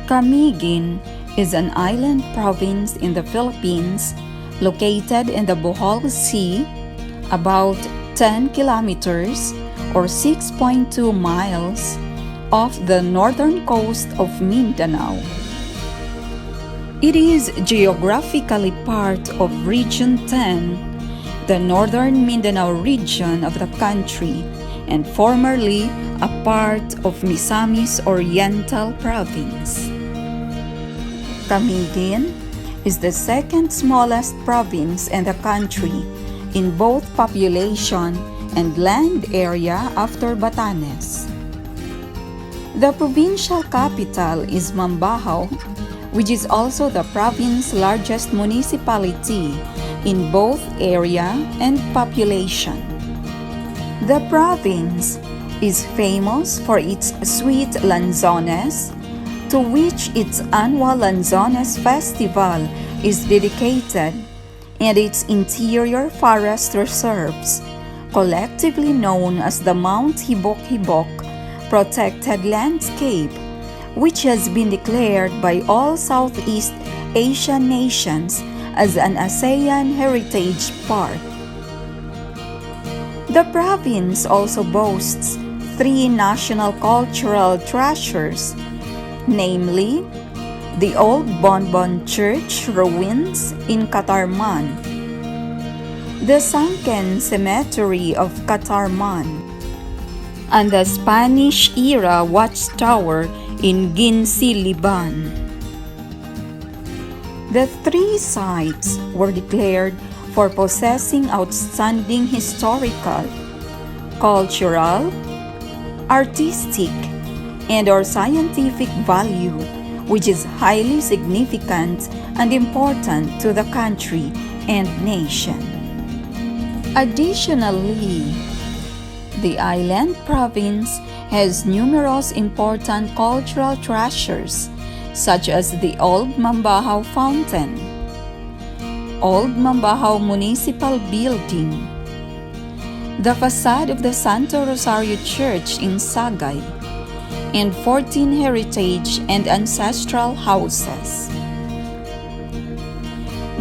Camiguin is an island province in the Philippines located in the Bohol Sea, about 10 kilometers or 6.2 miles off the northern coast of Mindanao. It is geographically part of Region 10, the Northern Mindanao region of the country, and formerly a part of Misamis Oriental Province. Camiguin is the second smallest province in the country in both population and land area after Batanes. The provincial capital is Mambahaw, which is also the province's largest municipality in both area and population. The province is famous for its sweet lanzones, to which its annual Lanzones Festival is dedicated, and its interior forest reserves, collectively known as the Mount Hibok-Hibok Protected Landscape, which has been declared by all Southeast Asian nations as an ASEAN Heritage Park. The province also boasts 3 national cultural treasures, namely the Old Bonbon Church ruins in Catarman, the sunken cemetery of Catarman, and the Spanish-era watchtower in Ginsi-Liban. The 3 sites were declared for possessing outstanding historical, cultural, artistic, and/or scientific value, which is highly significant and important to the country and nation. Additionally, the island province has numerous important cultural treasures, such as the Old Mambahaw Fountain, Old Mambahaw Municipal Building, the facade of the Santo Rosario Church in Sagay, and 14 heritage and ancestral houses.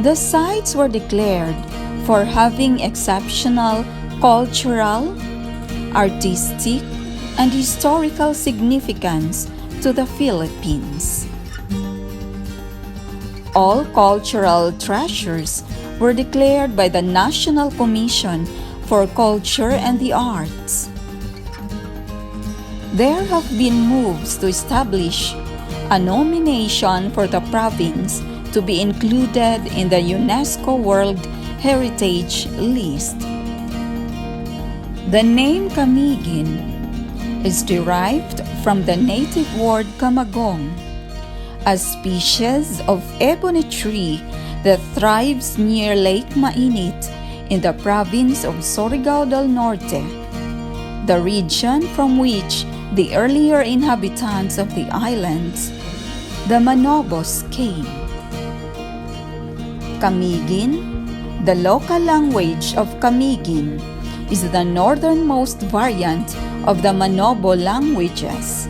The sites were declared for having exceptional cultural, artistic, and historical significance to the Philippines. All cultural treasures were declared by the National Commission for Culture and the Arts. There have been moves to establish a nomination for the province to be included in the UNESCO World Heritage List. The name Camiguin is derived from the native word camagong, a species of ebony tree that thrives near Lake Mainit in the province of Surigao del Norte, the region from which the earlier inhabitants of the islands, the Manobos, came. Camiguin, the local language of Camiguin, is the northernmost variant of the Manobo languages.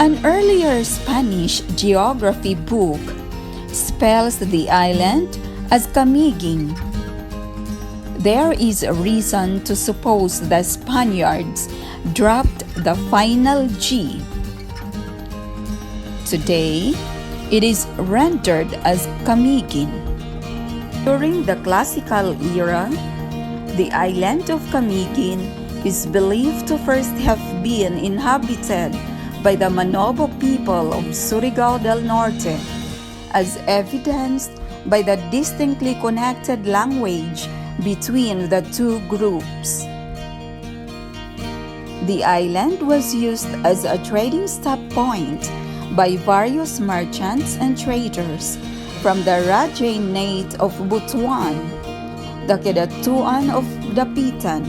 An earlier Spanish geography book spells the island as Camiguin. There is a reason to suppose the Spaniards dropped the final G. Today, it is rendered as Camiguin. During the classical era, the island of Camiguin is believed to first have been inhabited by the Manobo people of Surigao del Norte, as evidenced by the distinctly connected language between the 2 groups. The island was used as a trading stop point by various merchants and traders from the Rajaynate of Butuan, the Kedatuan of Dapitan,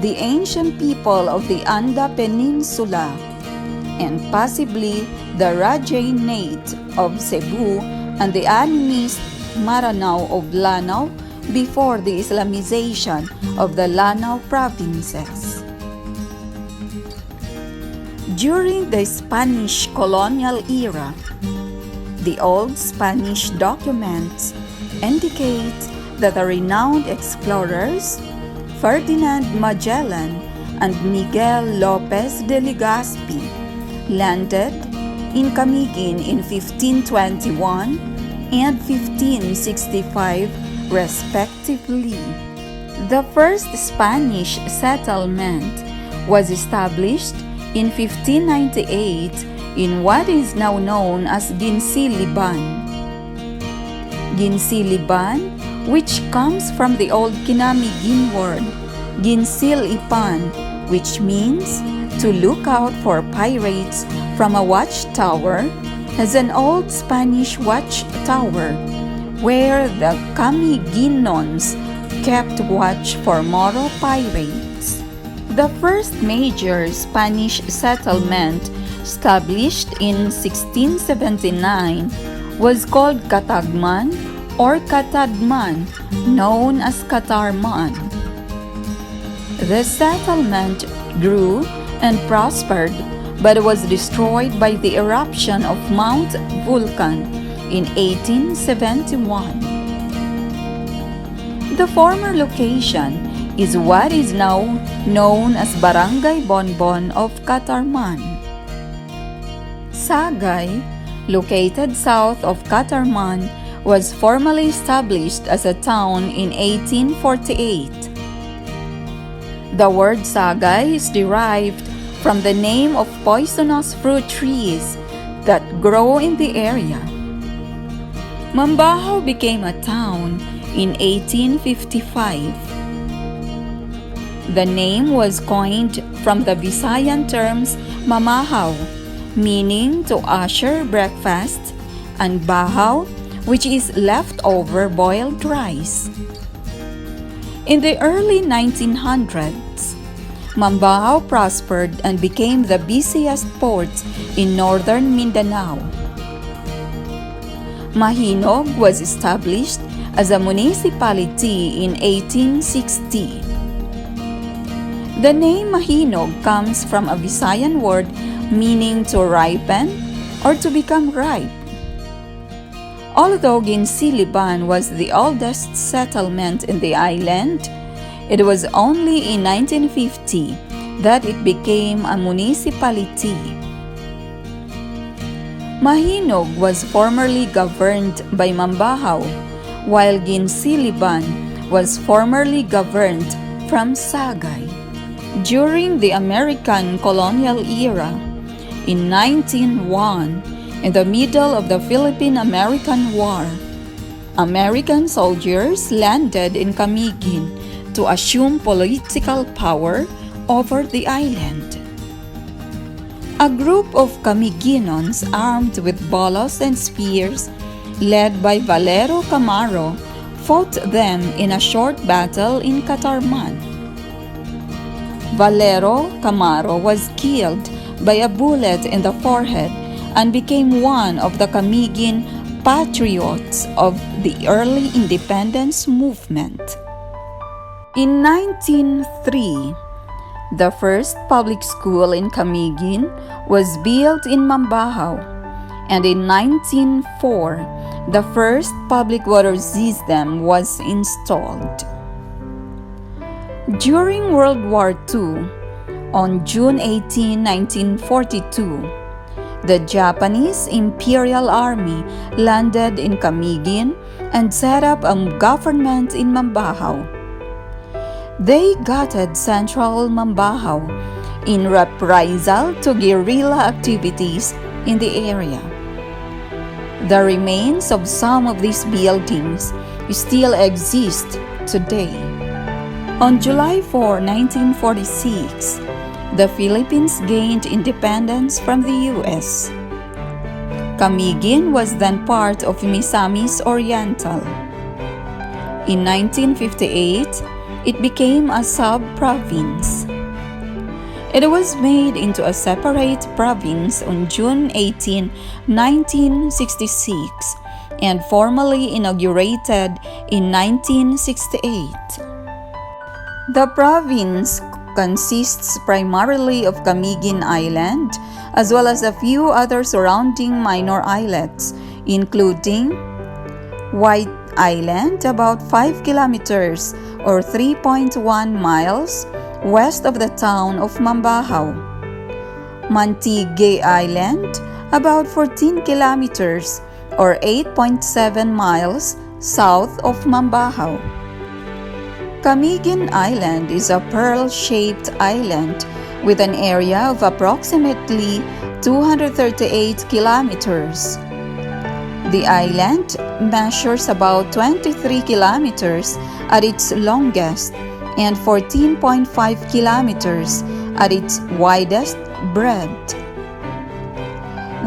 the ancient people of the Anda Peninsula, and possibly the Rajaynate of Cebu and the animist Maranao of Lanao before the Islamization of the Lanao provinces. During the Spanish colonial era, the old Spanish documents indicate that the renowned explorers Ferdinand Magellan and Miguel Lopez de Legazpi landed in Camiguin in 1521 and 1565 respectively. The first Spanish settlement was established in 1598 in what is now known as Ginsiliban. Ginsiliban, which comes from the old Camiguin word Ginsilipan, which means to look out for pirates from a watchtower, has an old Spanish watchtower where the Camiguinons kept watch for Moro pirates. The first major Spanish settlement established in 1679 was called Catagman or Catadman, known as Catarman. The settlement grew and prospered but was destroyed by the eruption of Mount Vulcan in 1871. The former location is what is now known as Barangay Bonbon of Catarman. Sagay, located south of Catarman, was formally established as a town in 1848. The word Sagay is derived from the name of poisonous fruit trees that grow in the area. Mambaho became a town in 1855. The name was coined from the Visayan terms mamahaw, meaning to usher breakfast, and bahaw, which is leftover boiled rice. In the early 1900s, Mambahaw prospered and became the busiest port in northern Mindanao. Mahinog was established as a municipality in 1860. The name Mahinog comes from a Visayan word meaning to ripen or to become ripe. Although Ginsiliban was the oldest settlement in the island, it was only in 1950 that it became a municipality. Mahinog was formerly governed by Mambahaw, while Ginsiliban was formerly governed from Sagay. During the American colonial era, in 1901, in the middle of the Philippine-American War, American soldiers landed in Camiguin to assume political power over the island. A group of Camiguinons armed with bolos and spears, led by Valero Camaro, fought them in a short battle in Catarman. Valero Camaro was killed by a bullet in the forehead and became one of the Camiguin patriots of the early independence movement. In 1903, the first public school in Camiguin was built in Mambahaw, and in 1904, the first public water system was installed. During World War II, on June 18, 1942, the Japanese Imperial Army landed in Camiguin and set up a government in Mambahaw. They gutted central Mambahaw in reprisal to guerrilla activities in the area. The remains of some of these buildings still exist today. On July 4, 1946, the Philippines gained independence from the U.S. Camiguin was then part of Misamis Oriental. In 1958, it became a sub-province. It was made into a separate province on June 18, 1966, and formally inaugurated in 1968. The province consists primarily of Camiguin Island, as well as a few other surrounding minor islets, including White Island, about 5 kilometers or 3.1 miles west of the town of Mambahaw. Mantigay Island, about 14 kilometers or 8.7 miles south of Mambahaw. Camiguin Island is a pearl-shaped island with an area of approximately 238 kilometers. The island measures about 23 kilometers at its longest and 14.5 kilometers at its widest breadth.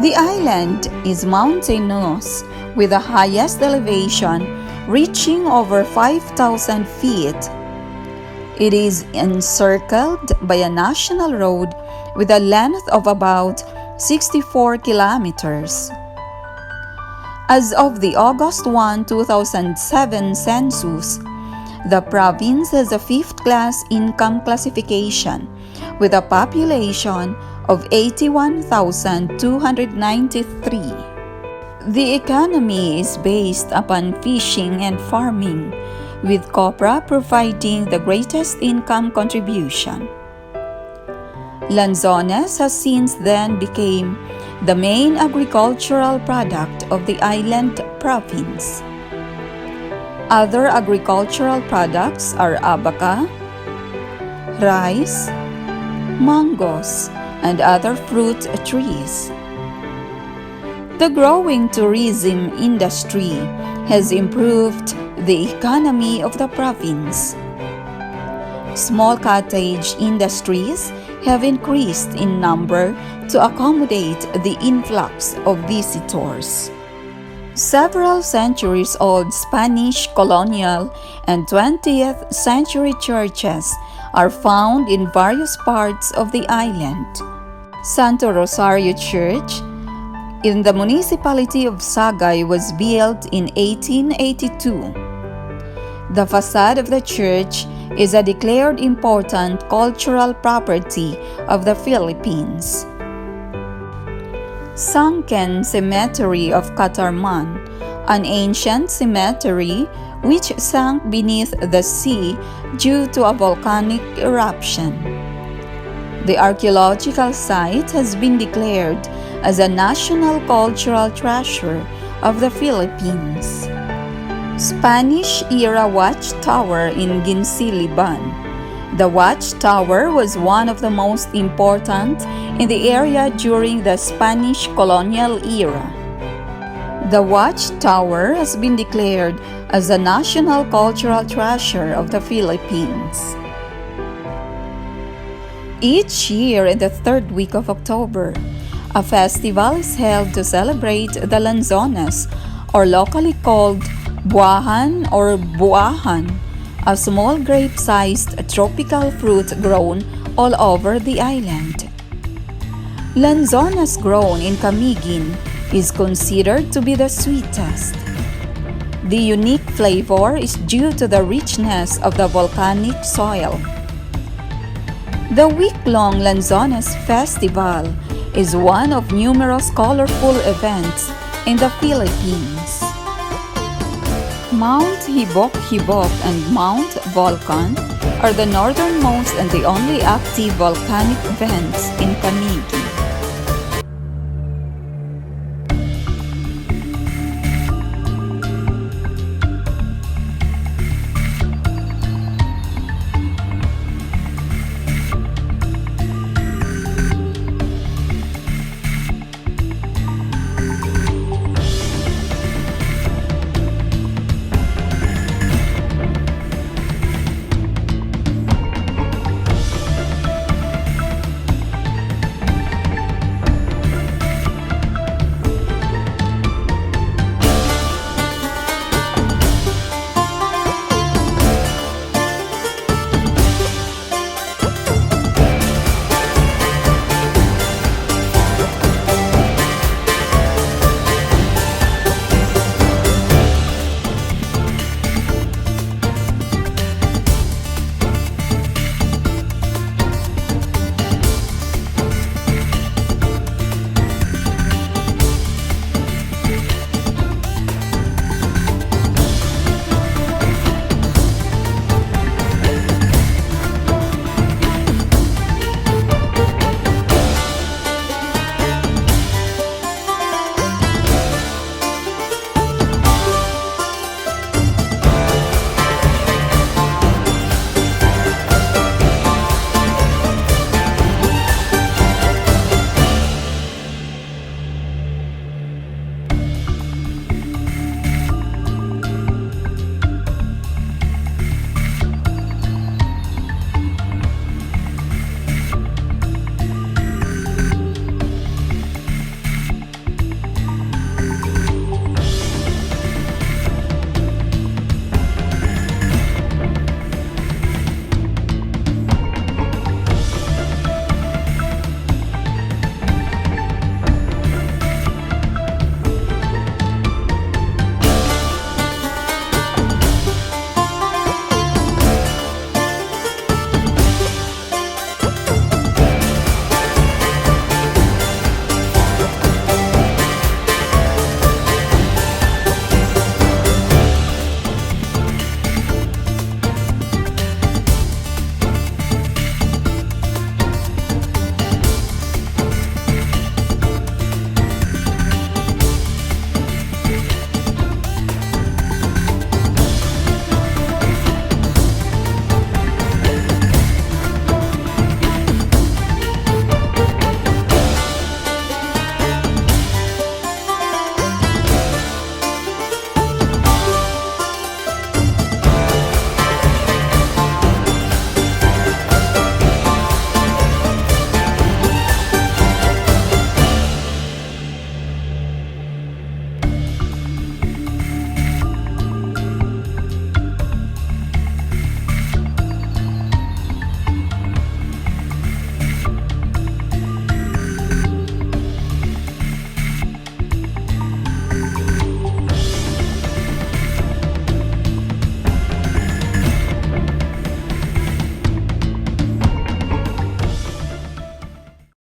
The island is mountainous with the highest elevation reaching over 5,000 feet. It is encircled by a national road with a length of about 64 kilometers. As of the August 1, 2007 census, the province has a fifth-class income classification with a population of 81,293. The economy is based upon fishing and farming, with copra providing the greatest income contribution. Lanzones has since then become the main agricultural product of the island province. Other agricultural products are abaca, rice, mangoes, and other fruit trees. The growing tourism industry has improved the economy of the province. Small cottage industries have increased in number to accommodate the influx of visitors. Several centuries-old Spanish, colonial, and 20th century churches are found in various parts of the island. Santo Rosario Church in the municipality of Sagay was built in 1882. The facade of the church is a declared important cultural property of the Philippines. Sunken Cemetery of Catarman, an ancient cemetery which sank beneath the sea due to a volcanic eruption. The archaeological site has been declared as a national cultural treasure of the Philippines. Spanish-era watchtower in Ginsi-Liban. The watchtower was one of the most important in the area during the Spanish colonial era. The watchtower has been declared as a national cultural treasure of the Philippines. Each year in the third week of October, a festival is held to celebrate the Lanzones, or locally called Buahan or Buahan, a small grape-sized tropical fruit grown all over the island. Lanzones grown in Camiguin is considered to be the sweetest. The unique flavor is due to the richness of the volcanic soil. The week-long Lanzones Festival is one of numerous colorful events in the Philippines. Mount Hibok-Hibok and Mount Volcan are the northernmost and the only active volcanic vents in Camiguin.